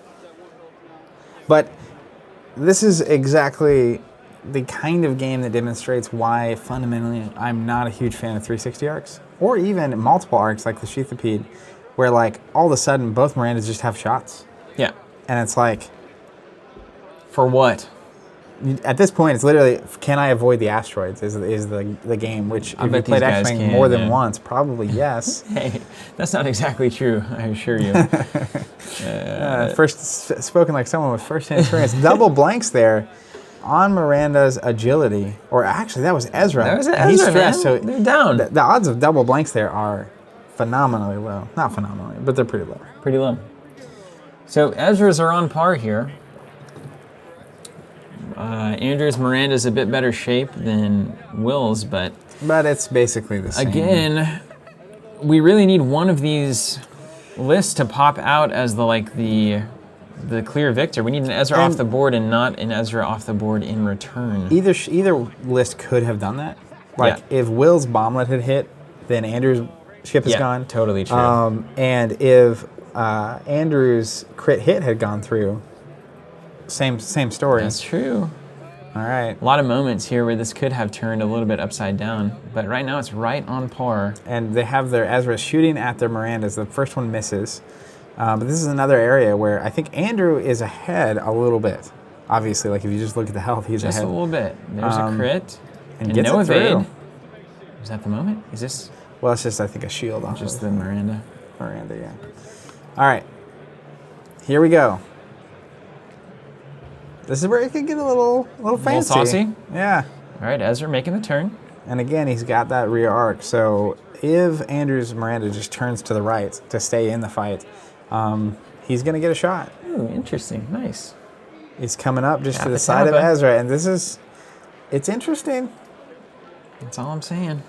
But this is exactly the kind of game that demonstrates why, fundamentally, I'm not a huge fan of 360 arcs. Or even multiple arcs like the Sheathipede, where, like, all of a sudden, both Mirandas just have shots. Yeah. And it's like... For what? At this point, it's literally, can I avoid the asteroids is the game, which if you played X-Wing more than once, probably yes. Hey, that's not exactly true, I assure you. First spoken like someone with first-hand experience. Double blanks there on Miranda's agility. Or actually, that was Ezra. That was Ezra, He's stressed, man. so they're down. The odds of double blanks there are phenomenally low. Not phenomenally, but they're pretty low. Pretty low. So Ezra's are on par here. Andrew's Miranda's a bit better shape than Will's, but it's basically the same. Again, we really need one of these lists to pop out as the clear victor. We need an Ezra off the board and not an Ezra off the board in return. Either list could have done that. Like if Will's bomblet had hit, then Andrew's ship is gone. Totally true. And if Andrew's crit hit had gone through, same story. That's true. All right. A lot of moments here where this could have turned a little bit upside down, but right now it's right on par. And they have their Ezra shooting at their Mirandas. The first one misses. But this is another area where I think Andrew is ahead a little bit. Obviously, like if you just look at the health, he's just ahead. Just a little bit. There's a crit. And gets no it evade. through. Is that the moment? Is this? Well, it's just, I think, a shield off just of the Miranda. Miranda, yeah. All right. Here we go. This is where it could get a little fancy. A little saucy? Yeah. All right, Ezra making the turn. And again, he's got that rear arc. So if Andrew's Miranda just turns to the right to stay in the fight, he's going to get a shot. Ooh, interesting. Nice. He's coming up just to the side of Ezra. And it's interesting. That's all I'm saying.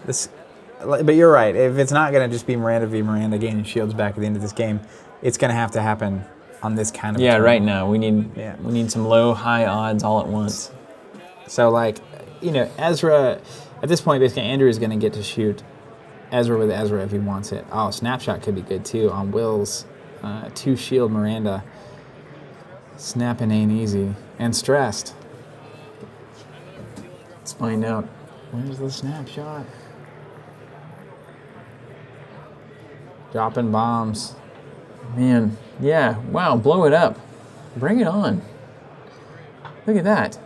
But you're right. If it's not going to just be Miranda v. Miranda gaining shields back at the end of this game, it's going to have to happen on this kind of turn. Right now. We need some low, high odds all at once. So, like, Ezra, at this point, basically, Andrew is going to get to shoot Ezra with Ezra if he wants it. Oh, Snapshot could be good, too, on Will's 2-shield Miranda. Snapping ain't easy. And stressed. Let's find out. Where's the Snapshot? Dropping bombs. Man, yeah, wow, blow it up. Bring it on. Look at that.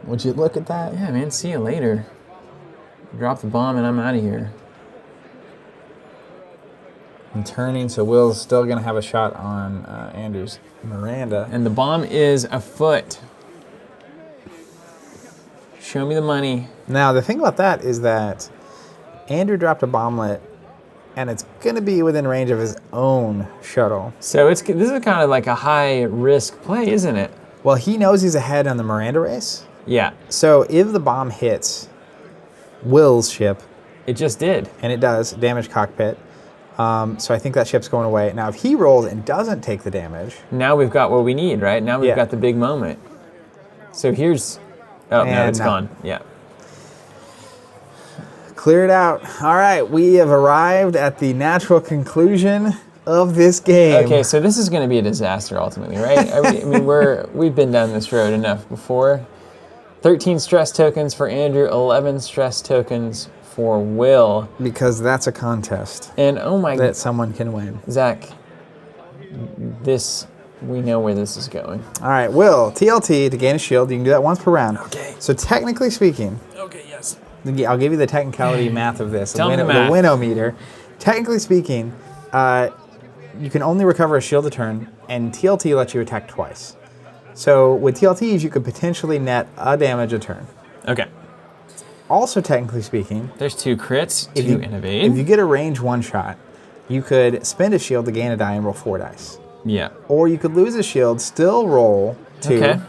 Would you look at that? Yeah, man, see you later. Drop the bomb and I'm out of here. I'm turning, so Will's still going to have a shot on Andrew's Miranda. And the bomb is afoot. Show me the money. Now, the thing about that is that Andrew dropped a bomblet, and it's going to be within range of his own shuttle. So this is kind of like a high-risk play, isn't it? Well, he knows he's ahead on the Miranda race. Yeah. So if the bomb hits Will's ship, It just did. And it does, damage cockpit. So I think that ship's going away. Now, if he rolls and doesn't take the damage... Now we've got what we need, right? Now we've got the big moment. So here's... Oh, no, it's gone. Yeah. Clear it out. All right, we have arrived at the natural conclusion of this game. Okay, so this is going to be a disaster ultimately, right? I mean, we've been down this road enough before. 13 stress tokens for Andrew, 11 stress tokens for Will. Because that's a contest. And oh my... That someone can win. Zach, we know where this is going. All right, Will, TLT to gain a shield. You can do that once per round. Okay. So technically speaking... Okay, yes. I'll give you the technicality math of this. Tell me the math. The winometer. Technically speaking, you can only recover a shield a turn, and TLT lets you attack twice. So with TLTs, you could potentially net a damage a turn. Okay. Also, technically speaking, there's 2 crits to invade. If you get a range one shot, you could spend a shield to gain a die and roll 4 dice. Yeah. Or you could lose a shield, still roll 2,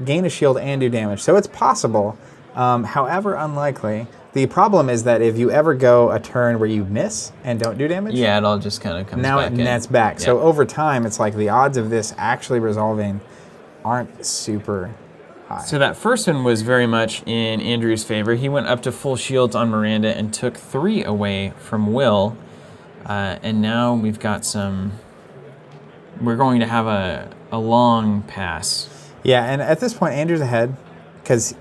gain a shield, and do damage. So it's possible, however unlikely. The problem is that if you ever go a turn where you miss and don't do damage, yeah, it all just kind of comes back. Now it nets back. So over time, it's like the odds of this actually resolving aren't super high. So that first one was very much in Andrew's favor. He went up to full shields on Miranda and took 3 away from Will. And now we've got some... We're going to have a long pass. Yeah, and at this point, Andrew's ahead because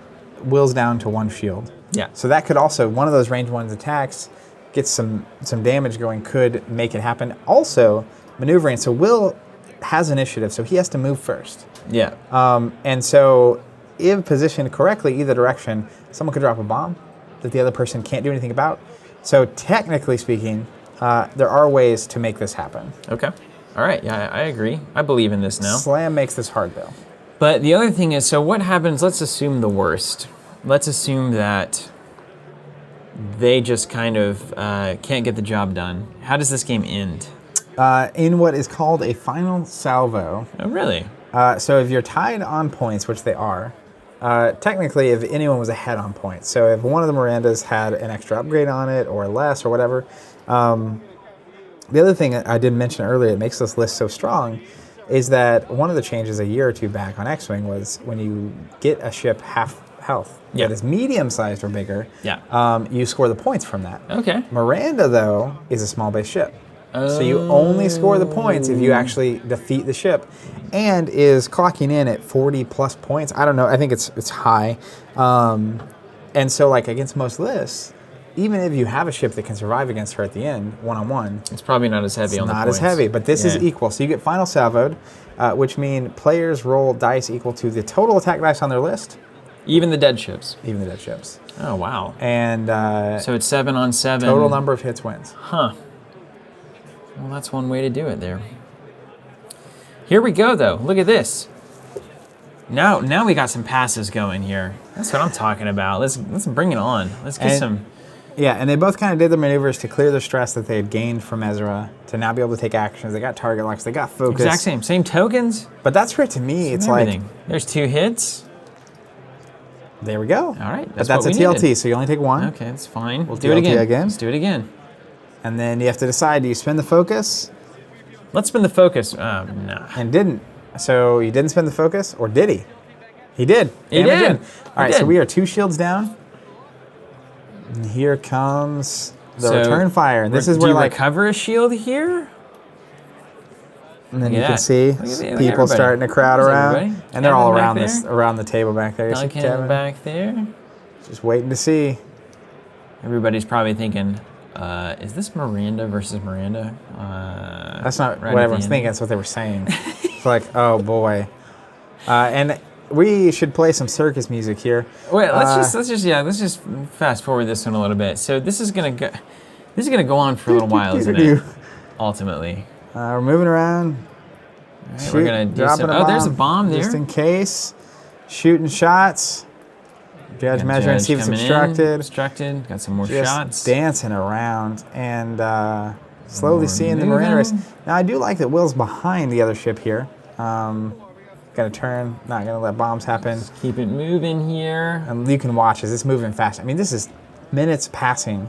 Will's down to 1 shield. Yeah. So that could also, one of those range 1's attacks, gets some damage going, could make it happen. Also, maneuvering. So Will has initiative, so he has to move first. Yeah. And so if positioned correctly, either direction, someone could drop a bomb that the other person can't do anything about. So technically speaking, there are ways to make this happen. Okay. All right. Yeah, I agree. I believe in this now. Slam makes this hard, though. But the other thing is, so what happens, let's assume the worst. Let's assume that they just kind of can't get the job done. How does this game end? In what is called a final salvo. Oh, really? So if you're tied on points, which they are, technically if anyone was ahead on points, so if one of the Mirandas had an extra upgrade on it or less or whatever, the other thing I didn't mention earlier that makes this list so strong is that one of the changes a year or two back on X-Wing was when you get a ship half health that is medium-sized or bigger, you score the points from that. Okay. Miranda, though, is a small base ship. So you only score the points if you actually defeat the ship, and is clocking in at 40 plus points. I don't know. I think it's high. And so like against most lists, even if you have a ship that can survive against her at the end, one-on-one, it's probably not as heavy on the points. Not as heavy, but this is equal. So you get final salvoed, which means players roll dice equal to the total attack dice on their list. Even the dead ships? Even the dead ships. Oh, wow. And so it's 7 on 7. Total number of hits wins. Huh. Well, that's one way to do it there. Here we go, though. Look at this. Now we got some passes going here. That's what I'm talking about. Let's bring it on. Let's get some... Yeah, and they both kind of did their maneuvers to clear the stress that they had gained from Ezra to now be able to take actions. They got target locks. They got focus. Exact same tokens. But that's where, to me, it's everything. Like... There's 2 hits. There we go. All right. But that's a TLT, so you only take 1. Okay, that's fine. We'll do it again. Let's do it again. And then you have to decide, do you spend the focus? Let's spend the focus. Nah. And didn't. So you didn't spend the focus, or did he? He did. He did. All right, so we are 2 shields down. And here comes the return fire. And this is where, like, recover a shield here? And then you can see people starting to crowd around. And they're all around around the table back there. Kevin back there. Just waiting to see. Everybody's probably thinking, is this Miranda versus Miranda? That's not what everyone's thinking. That's what they were saying. It's like, oh boy. And we should play some circus music here. Wait, let's just fast forward this one a little bit. So this is gonna go on for a little while, isn't it? Ultimately. We're moving around. Right, we're gonna do some. Oh, there's a bomb there. Just in case. Shooting shots. Judge measuring, see if it's obstructed. Got some more shots. Dancing around and slowly seeing the Miranda race. Now I do like that Will's behind the other ship here. Gonna turn, not gonna let bombs happen. Just keep it moving here. And you can watch as it's moving fast. I mean, this is minutes passing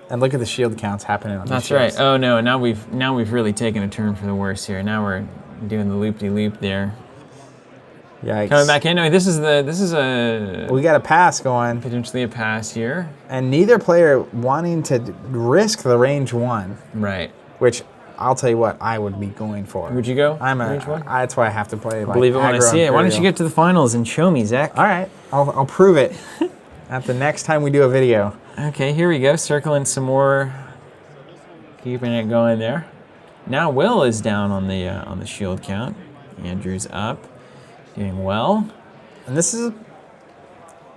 And look at the shield counts happening on That's these right. ships. Oh no, now we've really taken a turn for the worse here. Now we're doing the loop-de-loop there. Yikes. Coming back in. No, this is a We got a pass going. potentially a pass here. And neither player wanting to risk the range 1, Right. which I'll tell you what I would be going for. Would you go? That's why I have to play. Like, Believe it when I aggro see it. Why don't you Imperial. get to the finals and show me, Zach? All right, I'll prove it at the next time we do a video. Okay, here we go. Circling some more. Keeping it going there. Now Will is down on the shield count. Andrew's up. Doing well. And this is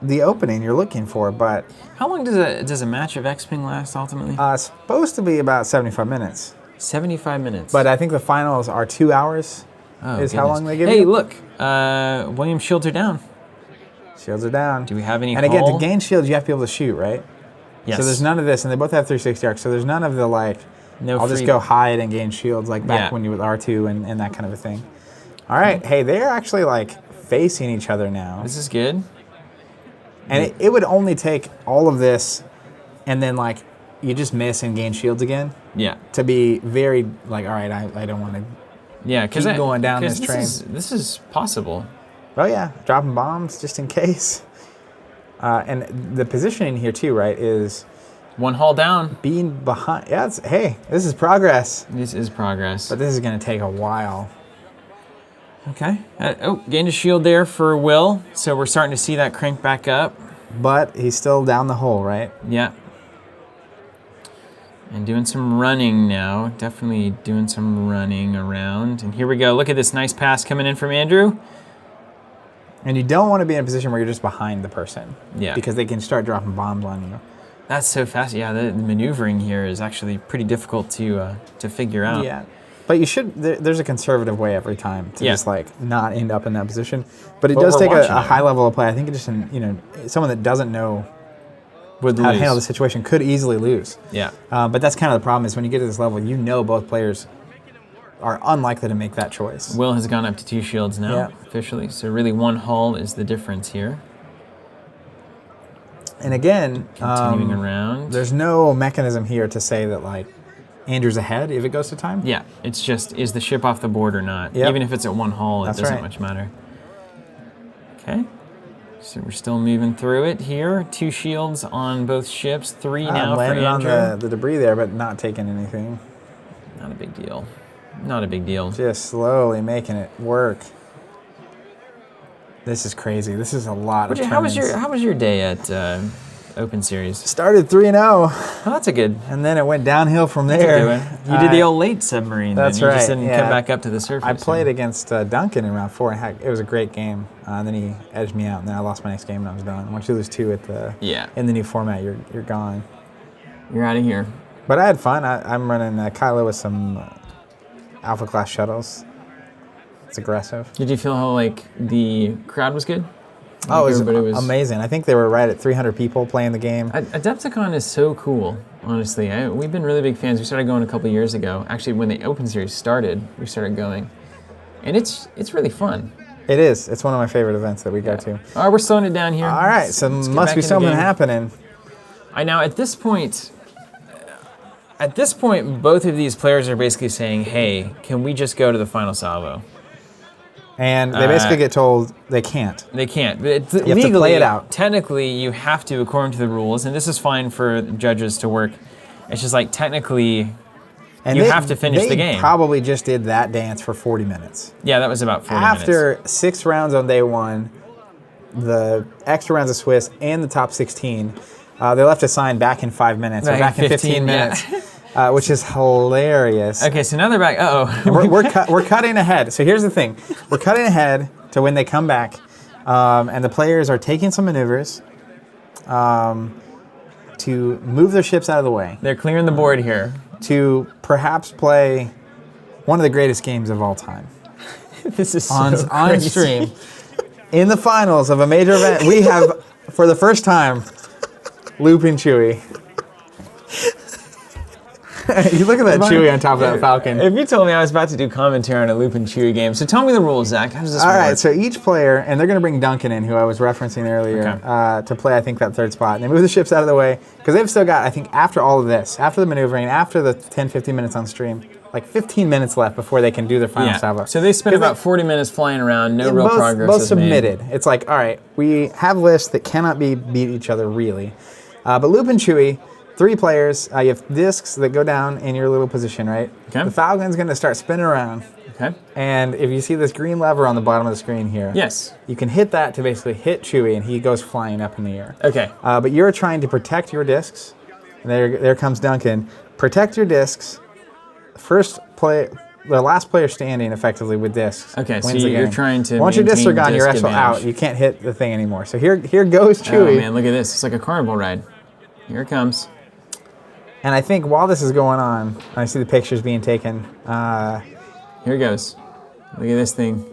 the opening you're looking for, but How long does a match of X-Wing last ultimately? it's supposed to be about 75 minutes. 75 minutes. But I think the finals are 2 hours. Oh, is how long they give Hey, you. look. William shields are down. Shields are down. Do we have any And again, to hull? gain shields, you have to be able to shoot, right? Yes. So there's none of this, and they both have 360 arcs. So there's none of the like, No I'll just free- go hide and gain shields like back Yeah. when you with R2 and that kind of a thing. All right, hey, they're actually like facing each other now. This is good. And it would only take all of this and then like you just miss and gain shields again Yeah. to be very like, all right, I don't want to. Yeah, because Keep going down this train. This is possible. Oh yeah, dropping bombs just in case. And the positioning here too, right, is One hull down. being behind. Yeah, hey, this is progress. This is progress. But this is going to take a while. Okay. Gained a shield there for Will. So we're starting to see that crank back up. But he's still down the hole, right? Yeah. And doing some running now. Definitely doing some running around. And here we go. Look at this nice pass coming in from Andrew. And you don't want to be in a position where you're just behind the person. Yeah. Because they can start dropping bombs on you. That's so fast. Yeah, the maneuvering here is actually pretty difficult to figure out. Yeah. But you should, there's a conservative way every time to Yeah. just like not end up in that position. But it But does we're take watching a it. high level of play. I think it just, someone that doesn't know Would how to lose. handle the situation could easily lose. Yeah. But that's kind of the problem is when you get to this level, both players are unlikely to make that choice. Will has gone up to 2 shields now, Yeah. officially. So really 1 hull is the difference here. And again, Continuing around. there's no mechanism here to say that like Andrew's ahead if it goes to time. Yeah, it's just, is the ship off the board or not? Yep. Even if it's at 1 hull, That's it doesn't right. much matter. Okay. So we're still moving through it here. 2 shields on both ships. 3 now for landed on Andrew. the debris there, but not taking anything. Not a big deal. Not a big deal. Just slowly making it work. This is crazy. This is a lot of How was turns. your day at Open Series? Started 3-0, Oh, that's a good. and then it went downhill from That's a there. good one. You did the old late submarine. That's then. You right, just didn't yeah. come back up to the surface. I played against Duncan in round 4, and heck, it was a great game. And then he edged me out, and then I lost my next game, and I was done. Once you lose 2 in the new format, you're gone. You're out of here. But I had fun. I'm running Kylo with some Alpha class shuttles. It's aggressive. Did you feel how like the crowd was good? Oh, it was everybody amazing. I think they were right at 300 people playing the game. Adepticon is so cool, honestly. We've been really big fans. We started going a couple years ago. Actually, when the Open Series started, we started going. And it's really fun. It is. It's one of my favorite events that we go to. All right, we're slowing it down here. All right, so Let's get must back be in the something game. happening. Now, at this point, both of these players are basically saying, hey, can we just go to the final salvo? And they basically get told they can't. They can't. have to play it out. Technically, you have to, according to the rules, and this is fine for judges to work. It's just like technically, And you have to finish the game. They probably just did that dance for 40 minutes. Yeah, that was about 40 minutes. After 6 rounds on day 1, the extra rounds of Swiss, and the top 16, they left a sign back in 5 minutes, or back in 15 minutes, which is hilarious. Okay, so now they're back. Uh-oh. And we're cutting ahead. So here's the thing. We're cutting ahead to when they come back, and the players are taking some maneuvers to move their ships out of the way, They're clearing the board here. to perhaps play one of the greatest games of all time. This is so On crazy. stream. In the finals of a major event, we have, for the first time, Looping Chewie. You look at that Chewie on top of that Falcon. If you told me I was about to do commentary on a Loop and Chewie game, so tell me the rules, Zach. How does this work? All right, so each player, and they're going to bring Duncan in, who I was referencing earlier, to play, I think, that third spot. And they move the ships out of the way, because they've still got, I think, after all of this, after the maneuvering, after the 10, 15 minutes on stream, like 15 minutes left before they can do their final salvo. So they spent about 40 minutes flying around, no real progress both is submitted. made. It's like, all right, we have lists that cannot beat each other, really. But Loop and Chewie, 3 players, you have discs that go down in your little position, right? Okay. The Falcon's going to start spinning around. Okay. And if you see this green lever on the bottom of the screen here, yes, you can hit that to basically hit Chewie, and he goes flying up in the air. Okay. But you're trying to protect your discs. And there comes Duncan. Protect your discs. The last player standing effectively with discs. Okay, so wins the you're game. trying to. Once your discs are gone, disc you're actually advantage. out. You can't hit the thing anymore. So here goes Chewie. Oh man, look at this! It's like a carnival ride. Here it comes. And I think while this is going on, I see the pictures being taken. Here it goes. Look at this thing.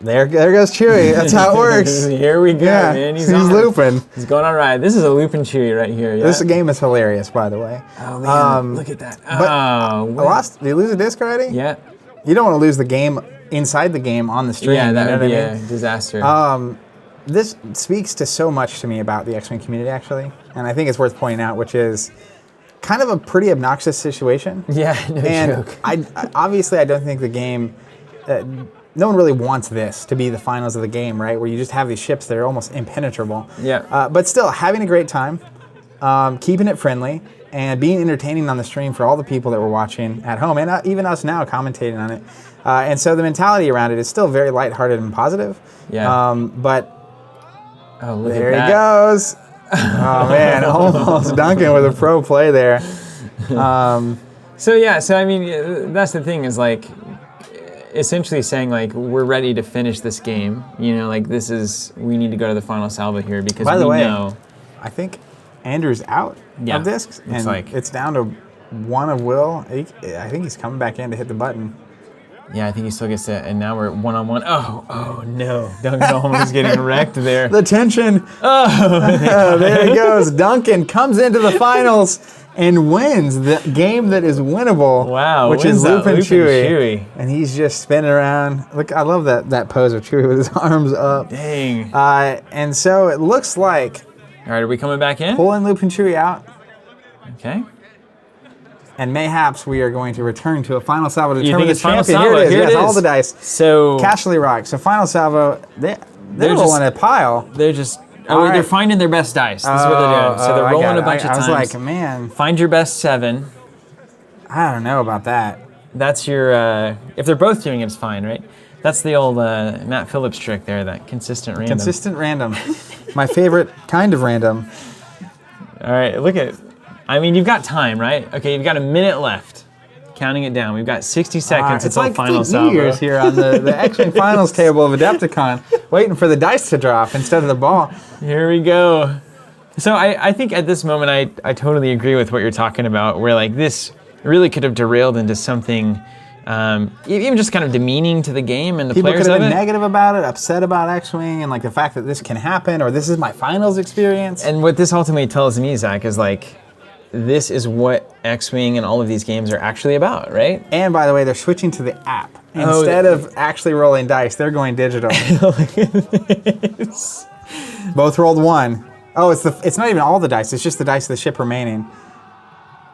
There goes Chewie. That's how it works. Here we go, Yeah, man. he's looping. He's going on a ride. This is a Loop and Chewie right here. Yeah? This game is hilarious, by the way. Oh man, look at that. But did you lose a disc already? Yeah. You don't want to lose the game inside the game on the stream. Yeah, that would be what I mean? a disaster. This speaks to so much to me about the X-Wing community, actually, and I think it's worth pointing out, which is kind of a pretty obnoxious situation. Yeah, no joke. And obviously, I don't think the game. No one really wants this to be the finals of the game, right? Where you just have these ships that are almost impenetrable. Yeah. But still, having a great time, keeping it friendly, and being entertaining on the stream for all the people that were watching at home, and even us now commentating on it. And so the mentality around it is still very lighthearted and positive. Yeah. But oh, look there at that. he goes. Oh man, almost Duncan with a pro play there. So I mean, that's the thing is like, essentially saying like we're ready to finish this game. You know, like we need to go to the final salvo here because By the way, know. I think Andrew's out of discs, and it's down to one of Will. I think he's coming back in to hit the button. Yeah, I think he still gets it, and now we're 1-on-1. Oh no, Duncan almost getting wrecked there. The tension. Oh, there he goes. Duncan comes into the finals and wins the game that is winnable. Wow, which is Loop and Chewie. Chewie. And he's just spinning around. Look, I love that pose of Chewie with his arms up. Dang. And so it looks like. All right, are we coming back in? Pulling Loop and Chewie out. Okay. And mayhaps we are going to return to a final salvo to You determine think the it's final champion. salvo? Here it is. Here it Yes, is. all the dice. So Cashley Rock. So final salvo. They're rolling a pile. They're just. All They're right. finding their best dice. This is what they're doing. So they're rolling a bunch of times. I was like, man, Find your best 7. I don't know about that. That's your. If they're both doing it, it's fine, right? That's the old Matt Phillips trick there. That consistent random. Consistent random. My favorite kind of random. All right, look at. I mean, you've got time, right? Okay, you've got a minute left. Counting it down. We've got 60 seconds It's until like final New salvo. Year's here on the X-Wing finals table of Adepticon, waiting for the dice to drop instead of the ball. Here we go. So I think at this moment I totally agree with what you're talking about, where like this really could have derailed into something even just kind of demeaning to the game and the People players could have of been it. negative about it, upset about X-Wing, and like the fact that this can happen, or this is my finals experience. And what this ultimately tells me, Zach, is like, this is what X-Wing and all of these games are actually about, right? And by the way, they're switching to the app. Instead of actually rolling dice, they're going digital. Look at this. Both rolled 1. Oh, it's not even all the dice. It's just the dice of the ship remaining.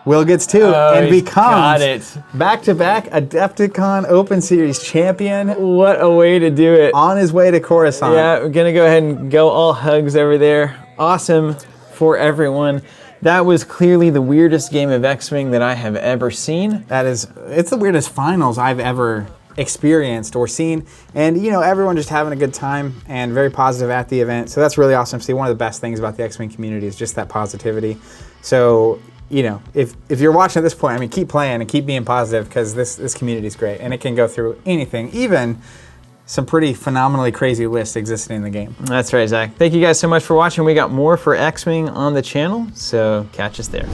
Will gets 2 and he's becomes got it. back-to-back Adepticon Open Series champion. What a way to do it. On his way to Coruscant. Yeah, we're gonna go ahead and go all hugs over there. Awesome for everyone. That was clearly the weirdest game of X-Wing that I have ever seen. It's the weirdest finals I've ever experienced or seen. And, you know, everyone just having a good time and very positive at the event. So that's really awesome to see. One of the best things about the X-Wing community is just that positivity. So, you know, if you're watching at this point, I mean, keep playing and keep being positive, because this community is great. And it can go through anything, even some pretty phenomenally crazy lists existing in the game. That's right, Zach. Thank you guys so much for watching. We got more for X-Wing on the channel, so catch us there.